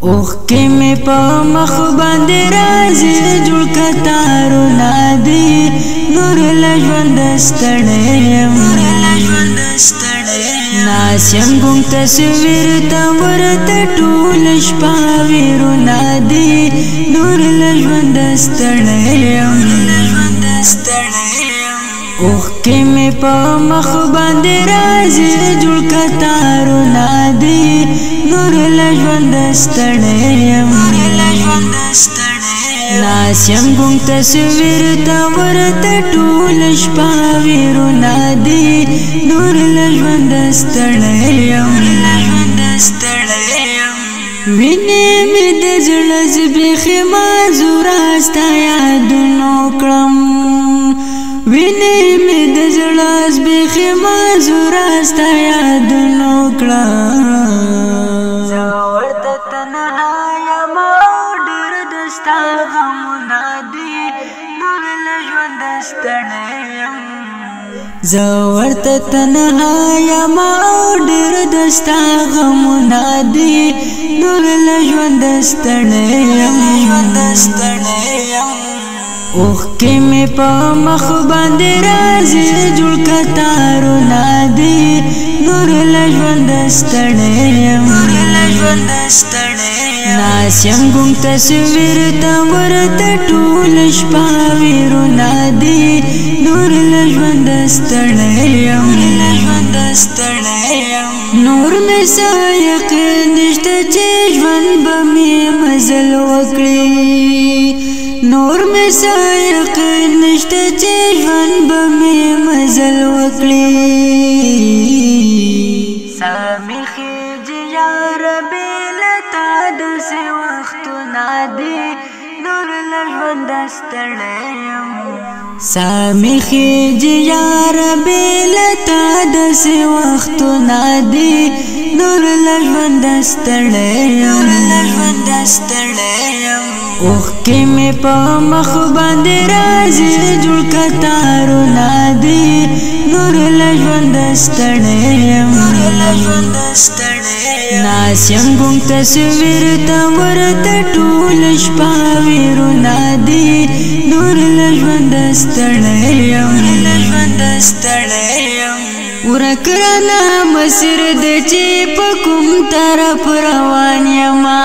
اوخ کې مې په مخ باندې راځي جوړ کتارونه دي نور له ژوند ستړی یم ناس یم ګم تصویر ته ورته ټول شپه ویرونه دي نور له ژوند ستړی یم اوخ کې مې په مخ باندې راځي جوړ کتارونه دي نور له ژوند ستړی یم ناس یم ګم تصویر ته ورته ټول شپه ویرونه دي نور له ژوند ستړی یم وینې مې د زړه زبېښې معذوره ستا یادونو کړم وینې مې د زړه زبېښې معذوره ستا یادونو کړم زه ورته تنها یم او ډېر د ستا غمونه دي نور له ژونده ستړی یم زه ورته تنها یم او ډېر د ستا غمونه دي نور له ژونده ستړی یم اوخ کې مې په مخ باندې راځي جوړ کتارونه دي نور له ژونده ستړی یم ناس یم ګم تصویر ته ورته ټول شپه ویرونه دي نور له ژونده ستړی یم نور مې څه یقین نشته چې ژوند به مې مزل وکړي نور مې څه یقین نشته چې ژوند به مې مزل وکړي ساه مې خېږي یار بې له تا داسې وختونه دي نور له ژونده ستړی یم ساه مې خېږي یار بې له تا داسې وختونه دي نور له ژونده ستړی یم اوخ کې مې په مخ باندې راځي جوړ کتارونه دي نور له ژونده ستړی یم ناس یم ګم تصویر ته ورته ټول شپه ویرونه دي نور له ژونده ستړی یم ورک رانه مسیر دی چې په کوم طرف روان یما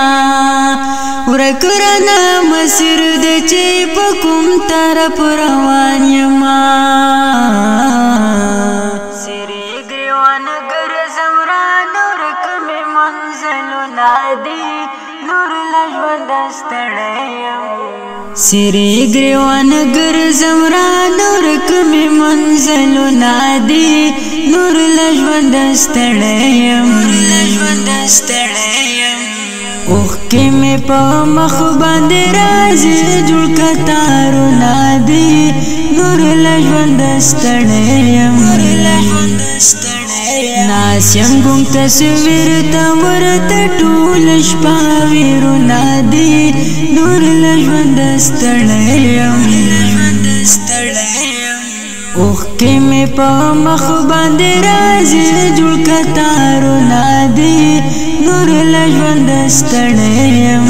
ورک رانه مسیر دی چې په کوم طرف روان یما سری ګریوان ګرځم را نور کمې منزلونه دي نور له ژونده ستړی یم سری ګریوان ګرځم را نور کمې منزلونه دي نور له ژونده ستړی یم اوخ کې مې په مخ باندې راځي جوړ کتارونه دي نور له ژونده ستړی یم ناس یم ګم تصویر ته ورته ټول شپه ویرونه دي نور له ژونده ستړی یم اوخ کې مې په مخ باندې راځي جوړ کتارونه دي نور له ژونده ستړی یم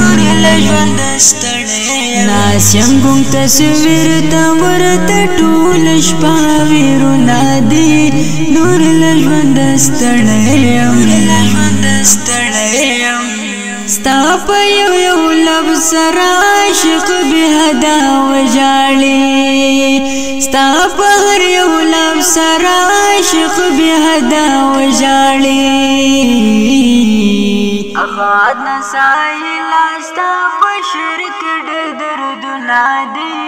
ناس یم ګم تصویر ته ورته ټول شپه ویرونه دي نور له ژونده ستړی یم ستا په یو یو لب سره عاشق بې حده وژاړي ستا په هر یو لب سره عاشق بې حده وژاړي افاد نه سایله ستا په شعر کې ډېر دردونه دي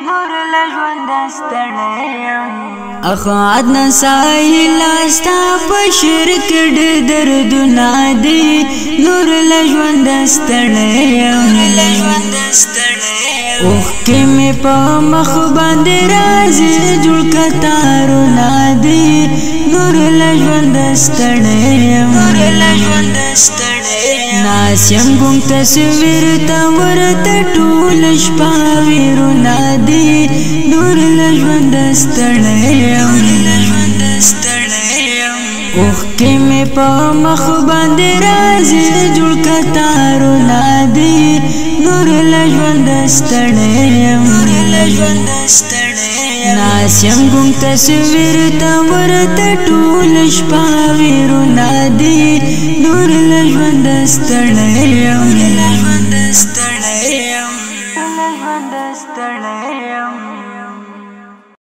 نور له ژونده ستړی یم افاد نه سایله ستا په شعر کې ډېر دردونه دي نور له ژونده ستړی یم اوخ کې مې په مخ باندې راځي جوړ کتارونه دي نور له ژونده ستړی یم ناس یم ګم تصویر ته ورته ټول شپه ویرونه دي نور له ژونده ستړی یم اوخ کې مې په مخ باندې راځي جوړ کتارونه ناسیم گم تصویر تا ورته ټول شپه ویرونه دي نور له ژونده ستړی